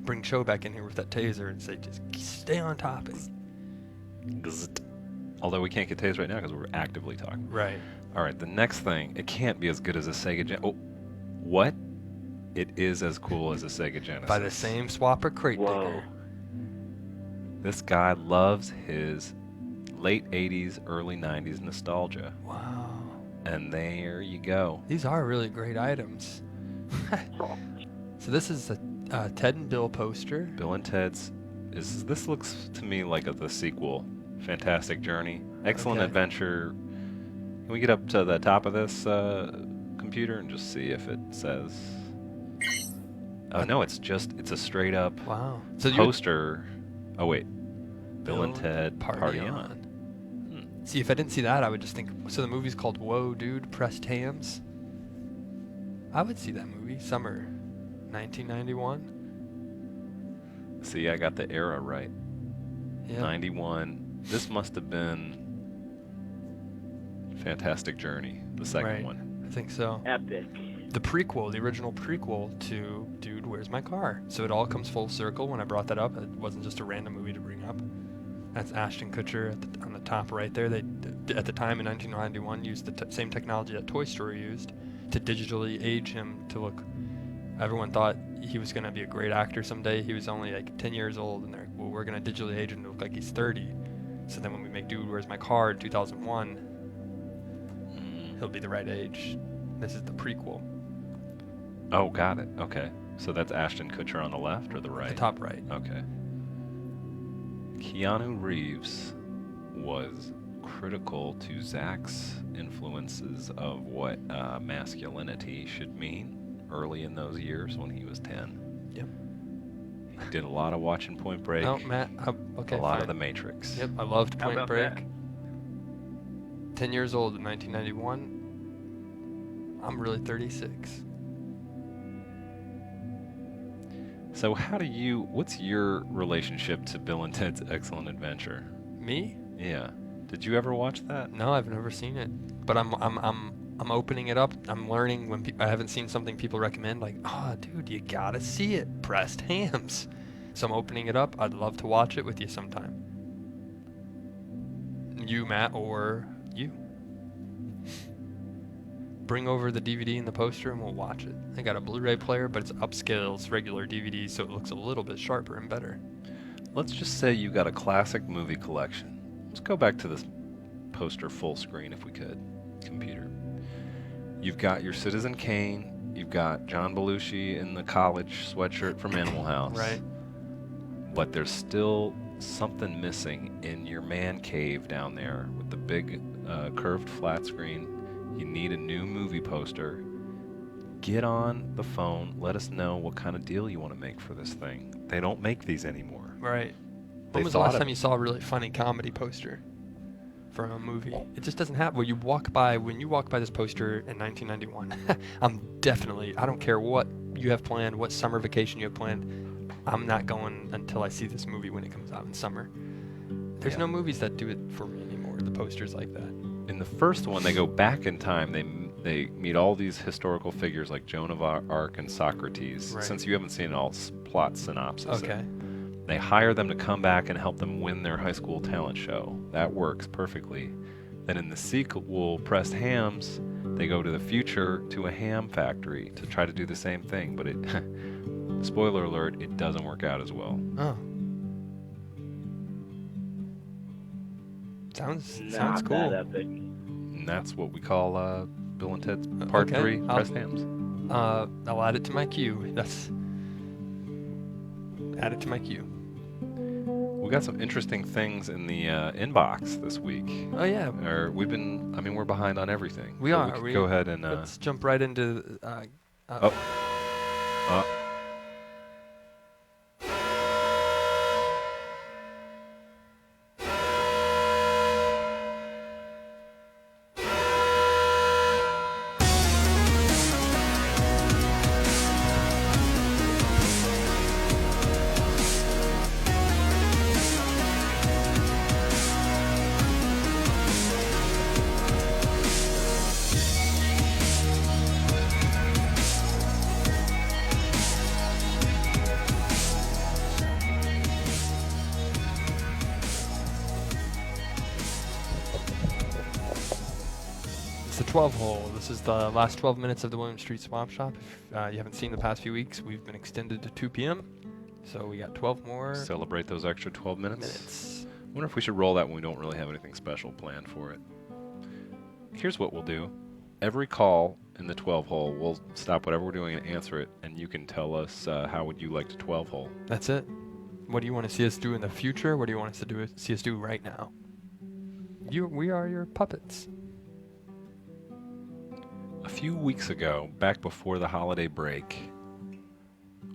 bring Cho back in here with that taser and say just stay on topic. Gzzzt. Although we can't get tased right now because we're actively talking. Right. All right, the next thing. It can't be as good as a Sega Gen. Oh, what? It is as cool as a Sega Genesis. By the same swapper crate Whoa. digger. This guy loves his late 80s, early 90s nostalgia. Wow. And there you go. These are really great items. So this is a Ted and Bill poster. Bill and Ted's. This looks to me like the sequel. Fantastic Journey. Excellent Okay. Adventure. Can we get up to the top of this computer and just see if it says... Oh, no, it's a straight up Wow. So poster. Oh, wait. Bill and Ted Party On. On. See, if I didn't see that, I would just think. So the movie's called Whoa, Dude, Pressed Hams. I would see that movie. Summer 1991. See, I got the era right. Yeah. 91. This must have been Fantastic Journey, the second Right. one. I think so. Epic. The prequel, the original prequel to Dude, Where's My Car? So it all comes full circle. When I brought that up, it wasn't just a random movie to bring up. That's Ashton Kutcher on the top right there. They, at the time in 1991, used the same technology that Toy Story used to digitally age him to look. Everyone thought he was going to be a great actor someday. He was only like 10 years old, and they're like, well, we're going to digitally age him to look like he's 30. So then when we make Dude, Where's My Car in 2001, he'll be the right age. This is the prequel. Oh, got it. Okay. So that's Ashton Kutcher on the left or the right? The top right. Okay. Keanu Reeves was critical to Zach's influences of what masculinity should mean early in those years when he was 10. Yep. He did a lot of watching Point Break, No, Matt. Okay. a lot fine. of The Matrix. Yep, I loved How Point about Break. that? 10 years old in 1991. I'm really 36. So what's your relationship to Bill and Ted's Excellent Adventure? Me? Yeah. Did you ever watch that? No, I've never seen it. But I'm opening it up. I'm learning when I haven't seen something people recommend, like, oh, dude, you gotta see it. Pressed hams. So I'm opening it up. I'd love to watch it with you sometime. you, Matt, or you. Bring over the DVD and the poster and we'll watch it. I got a Blu-ray player, but it's upscales regular DVD, so it looks a little bit sharper and better. Let's just say you got a classic movie collection. Let's go back to this poster full screen if we could. Computer. You've got your Citizen Kane. You've got John Belushi in the college sweatshirt from Animal House. Right. But there's still something missing in your man cave down there with the big curved flat screen. You need a new movie poster. Get on the phone. Let us know what kind of deal you want to make for this thing. They don't make these anymore. Right. They When was the thought last of- time you saw a really funny comedy poster from a movie? It just doesn't happen. When you walk by this poster in 1991, I don't care what you have planned, what summer vacation you have planned, I'm not going until I see this movie when it comes out in summer. There's Yeah. no movies that do it for me anymore, the posters like that. In the first one, they go back in time. They meet all these historical figures like Joan of Arc and Socrates. Right. Since you haven't seen all plot synopsis, Okay. they hire them to come back and help them win their high school talent show. That works perfectly. Then in the sequel, Pressed Hams, they go to the future to a ham factory to try to do the same thing. But it, spoiler alert, it doesn't work out as well. Oh. Sounds Not cool. that epic. And that's what we call Bill and Ted's Part Okay, 3, I'll- Pressed Hams. I'll add it to my queue. Add it to my queue. We got some interesting things in the inbox this week. Oh yeah. We're behind on everything. We But are. could go ahead and. Let's jump right into. Oh. It's the 12 hole. This is the last 12 minutes of the William Street Swap Shop. If you haven't seen the past few weeks, we've been extended to 2 p.m. So we got 12 more Celebrate those extra 12 minutes. minutes. I wonder if we should roll that when we don't really have anything special planned for it. Here's what we'll do. Every call in the 12 hole, we'll stop whatever we're doing and answer it, and you can tell us how would you like to 12 hole. That's it. What do you want to see us do in the future? What do you want us to see us do right now? We are your puppets. A few weeks ago, back before the holiday break,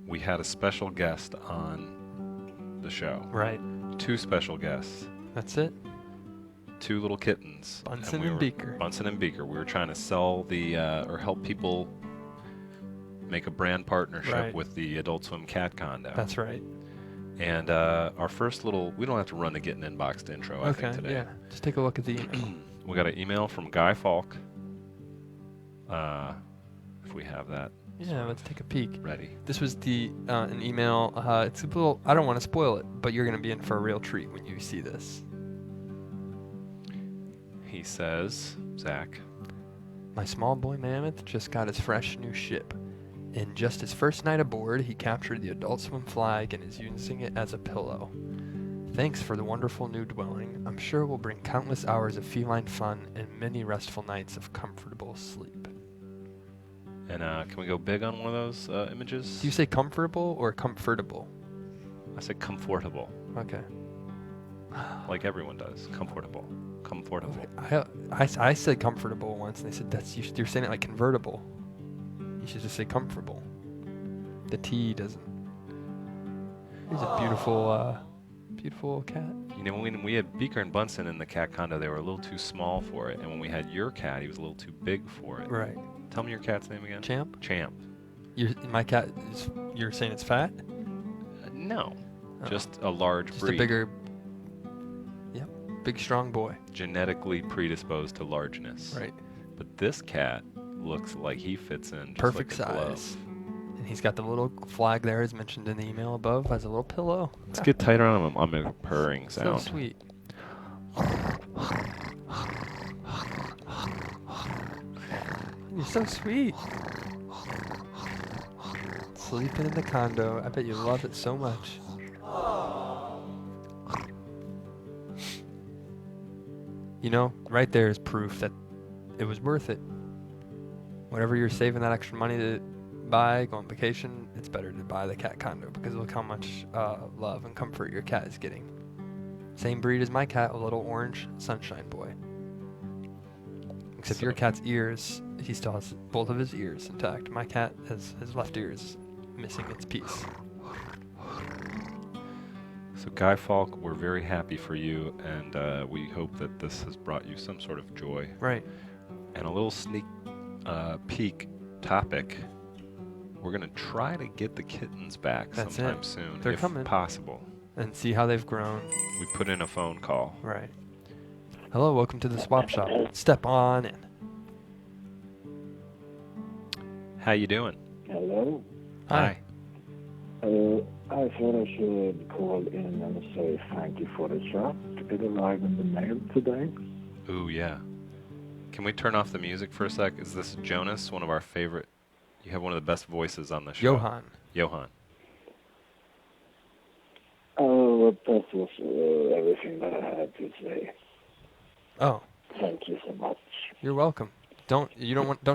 we had a special guest on the show. Right. 2 special guests. That's it. 2 little kittens. Bunsen we and were- Beaker. Bunsen and Beaker. We were trying to sell or help people make a brand partnership Right. with the Adult Swim Cat Condo. That's right. And our first we don't have to run the Getting Inboxed intro, I think, today. Yeah. Just take a look at the email. We got an email from Guy Falk. If we have that Yeah, let's take a peek. ready. This was an email. It's a little. I don't want to spoil it, but you're gonna be in for a real treat when you see this. He says, Zach, My small boy mammoth just got his fresh new ship. In just his first night aboard, he captured the Adult Swim flag and is using it as a pillow. Thanks for the wonderful new dwelling. I'm sure it will bring countless hours of feline fun and many restful nights of comfortable sleep. and can we go big on one of those images? Do you say comfortable or comfortable? I said comfortable, Okay. like everyone does. Comfortable. Comfortable. I said comfortable once, and they said you're saying it like convertible. You should just say comfortable. The T doesn't. Here's a beautiful cat. You know, when we had Beaker and Bunsen in the cat condo, they were a little too small for it. And when we had your cat, he was a little too big for it. Right. Tell me your cat's name again. Champ. Champ. My cat is. You're saying it's fat? No. Oh. Just a large Just breed. a bigger. Yep. Big strong boy. Genetically predisposed to largeness. Right. But this cat looks like he fits in just Perfect like a glove. size. And he's got the little flag there, as mentioned in the email above, as a little pillow. Let's get tighter on him. I'm a purring So sound. sweet. You're so sweet. Sleeping in the condo. I bet you love it so much. You know, right there is proof that it was worth it. Whatever you're saving that extra money to buy, go on vacation, it's better to buy the cat condo because look how much love and comfort your cat is getting. Same breed as my cat, a little orange sunshine boy. Except your cat's ears, he still has both of his ears intact. My cat has his left ear is missing its piece. So Guy Fawkes, we're very happy for you, and we hope that this has brought you some sort of joy. Right. And a little sneak peek topic. We're gonna try to get the kittens back That's sometime it. soon, They're if coming. possible. And see how they've grown. We put in a phone call. Right. Hello, welcome to the swap shop. Step on in. How you doing? Hello. Hi. I thought I should call in and say thank you for the shop. It arrived in the mail today. Ooh, yeah. Can we turn off the music for a sec? Is this Jonas, one of our favorite? You have one of the best voices on the show. Johan. Oh, that was everything that I had to say. Oh, Thank you so much. you're welcome. Don't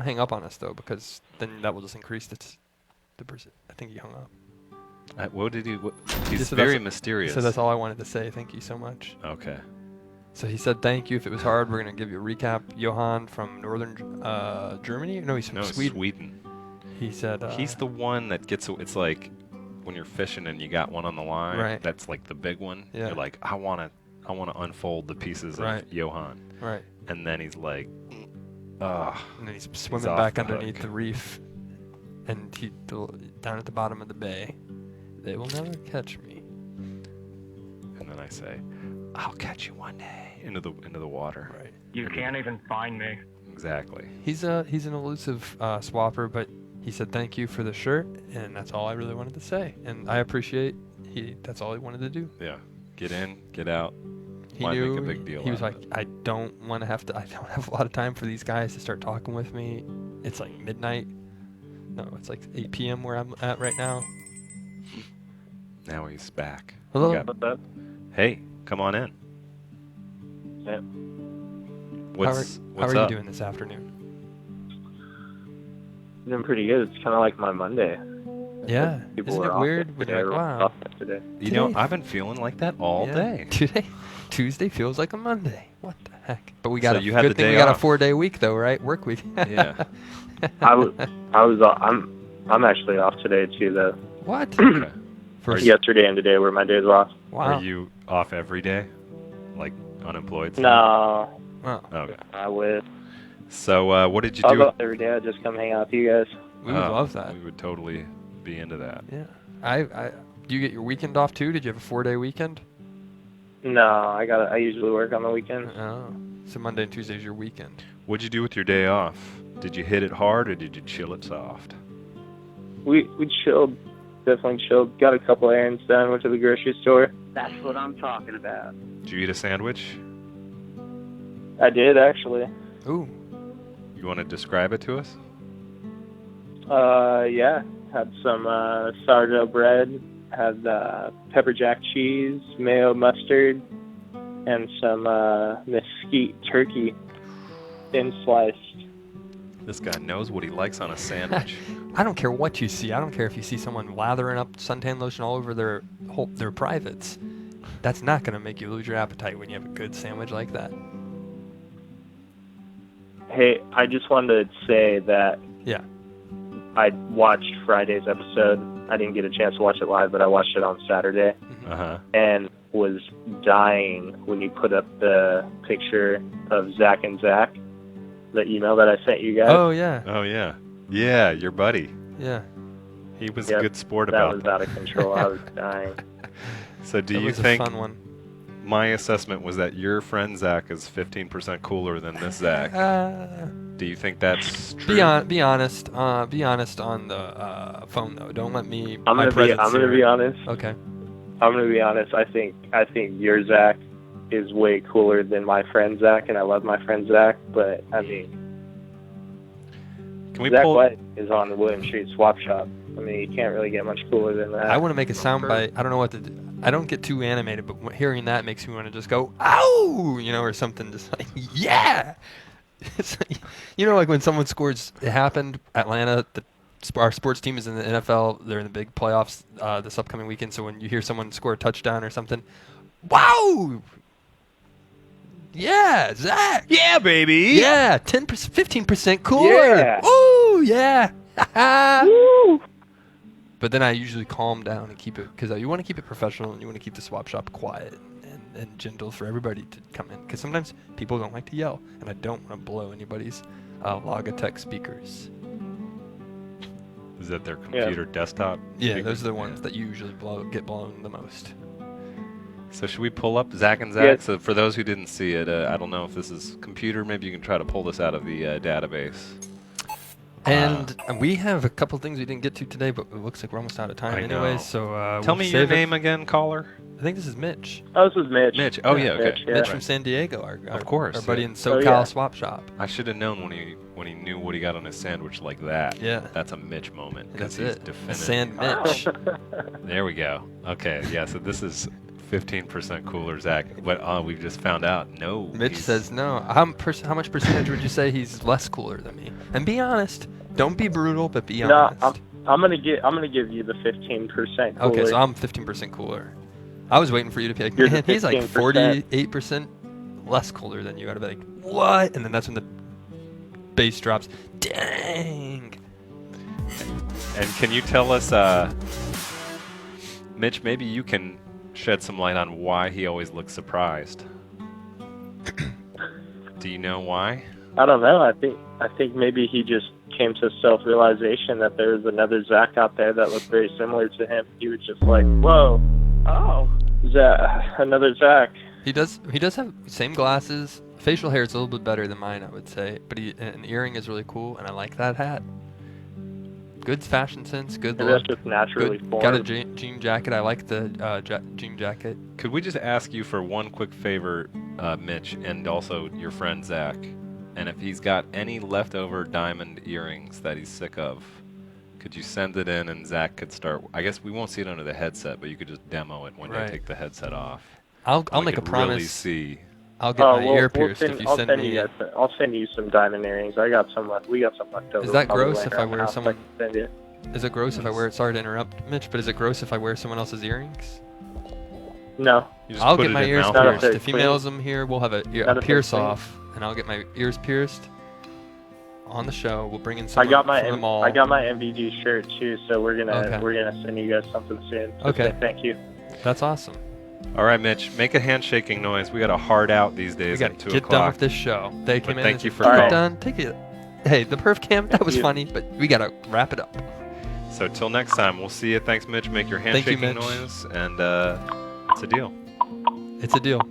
hang up on us though, because then that will just increase the person. I think he hung up. What did he? He's said very that's- mysterious. So that's all I wanted to say. Thank you so much. Okay. So he said thank you. If it was hard, we're gonna give you a recap. Johan from northern Germany. No, he's from No, Sweden. He said He's the one that gets. It's like when you're fishing and you got one on the line. Right. That's like the big one. Yeah. You're like, I wanna unfold the pieces Right. of Johan. right. And then he's like, ugh. And then he's swimming off back the underneath hook. the reef, and down at the bottom of the bay. They will never catch me. And then I say, I'll catch you one day into the water. Right. You can't even find me. Exactly. He's an elusive swapper, but he said thank you for the shirt, and that's all I really wanted to say. And I appreciate that's all he wanted to do. Yeah. Get in, get out. He Why knew make a big deal he was out like, of it? I don't have a lot of time for these guys to start talking with me. It's like midnight. No, it's like 8 p.m. where I'm at right now. Now he's back. Hello. We got- What's up? Hey, come on in. Yeah. What's How are up? you doing this afternoon? Doing pretty good. It's kind of like my Monday. Yeah. People Isn't were it off weird when yesterday, you're like, everyone was wow. off yesterday. You know, Today- I've been feeling like that all Yeah. day. Tuesday feels like a Monday. What the heck? But we got So a you had good the thing day we got off. a 4-day week though, right? Work week. Yeah. I'm actually off today too, though. What? Okay. First, Yesterday and today were my days off. wow. Are you off every day? Like unemployed? still? No, Wow. Okay. I would. So what did you I'll do? go out every day. I'd just come hang out with you guys. We would Oh, love that. We would totally be into that. Yeah. I do you get your weekend off too? Did you have a 4-day weekend? No, I usually work on the weekend. Oh. So Monday and Tuesday is your weekend. What'd you do with your day off? Did you hit it hard or did you chill it soft? We chilled, definitely chilled. Got a couple errands done. Went to the grocery store. That's what I'm talking about. Did you eat a sandwich? I did actually. Ooh. You want to describe it to us? Yeah. Had some sourdough bread. Had pepper jack cheese, mayo mustard, and some mesquite turkey thin sliced. This guy knows what he likes on a sandwich. I don't care what you see. I don't care if you see someone lathering up suntan lotion all over their privates. That's not going to make you lose your appetite when you have a good sandwich like that. Hey, I just wanted to say that Yeah. I watched Friday's episode. I didn't get a chance to watch it live, but I watched it on Saturday Uh-huh. and was dying when you put up the picture of Zach and Zach, the email that I sent you guys. Oh yeah. Oh, yeah. Yeah, your buddy. Yeah. He was Yep, a good sport that about was out of control. I was dying. So do That you was think a fun one. my assessment was that your friend Zach is 15% cooler than this Zach? Do you think that's true? Be honest. Be honest on the phone though. Don't let me. I'm my gonna presence be here. honest. Okay. I'm gonna be honest. I think your Zach is way cooler than my friend Zach, and I love my friend Zach. But I mean, Can we Zach pull? White is on the William Street Swap Shop. I mean, you can't really get much cooler than that. I want to make a soundbite. I don't know what to do. I don't get too animated, but hearing that makes me want to just go, ow, you know, or something just like, yeah. It's like, you know, like when someone scores, it happened, Atlanta, our sports team is in the NFL. They're in the big playoffs this upcoming weekend. So when you hear someone score a touchdown or something, wow. Yeah, Zach. Yeah, baby. Yeah, 10%, 15% cooler. Yeah. Ooh, yeah. Woo! But then I usually calm down and keep it, because you want to keep it professional and you want to keep the swap shop quiet and gentle for everybody to come in. Because sometimes people don't like to yell, and I don't want to blow anybody's Logitech speakers. Is that their computer desktop? Yeah, speakers? those are the ones that usually get blown the most. So should we pull up Zach and Zach? Yes. So for those who didn't see it, I don't know if this is computer. Maybe you can try to pull this out of the database. And we have a couple things we didn't get to today, but it looks like we're almost out of time I anyway. know. So Tell we'll me your save it. name again, caller. I think this is Mitch. Oh, this is Mitch. Mitch. Oh yeah, okay. Mitch, yeah. Mitch from San Diego, our Of course, our buddy yeah. in SoCal yeah. Swap Shop. I should have known when he knew what he got on his sandwich like that. Yeah. That's a Mitch moment. 'cause That's he's it. definitive. Sand Mitch. There we go. Okay, yeah. So this is 15% cooler, Zach. But we've just found out. No. Mitch he's- says no. How much percentage would you say he's less cooler than me? And be honest. Don't be brutal, but be No, honest. I'm gonna give you the 15%. Cooler. Okay, so I'm 15% cooler. I was waiting for you to be like, You're man, the he's like 15%. 48% less cooler than you. I'd be like, what? And then that's when the bass drops. Dang. And can you tell us, Mitch? Maybe you can shed some light on why he always looks surprised. Do you know why? I don't know. I think maybe he just came to self-realization that there was another Zach out there that looked very similar to him. He was just like, whoa, oh, another Zach. He does have same glasses. Facial hair is a little bit better than mine, I would say. But an earring is really cool, and I like that hat. Good fashion sense, good Maybe look. that's just naturally Good. formed. Got a jean jacket. I like the jean jacket. Could we just ask you for one quick favor, Mitch, and also your friend Zach? And if he's got any leftover diamond earrings that he's sick of, could you send it in and Zach could start? I guess we won't see it under the headset, but you could just demo it when Right. you take the headset off. I'll We make a could really promise. see. I'll get my ear pierced if you I'll send send me. you guys. I'll send you some diamond earrings. I got some left. We got some left over. Is that probably gross laying if I around the wear house. someone- I can send you. Is it gross if I wear? Sorry to interrupt, Mitch, but is it gross if I wear someone else's earrings? No. You just I'll put get it my in ears mouth Not if pierced. they're If he clean. mails them here, we'll have a Not if they're pierce clean. off, and I'll get my ears pierced on the show. We'll bring in I someone got my from the mall. I got my MVG shirt too, so we're Okay. gonna send you guys something soon. So Okay. say thank you. That's awesome. All right, Mitch, make a handshaking noise. We got a hard out these We days got at to 2 get o'clock. done with this show. They came in thank and you said, for "We're calling." done. Take it. Hey, the perf cam, that was you. funny, but we gotta wrap it up. So till next time, we'll see you. Thanks, Mitch. Make your Thank you, handshaking Mitch. noise, and it's a deal. It's a deal.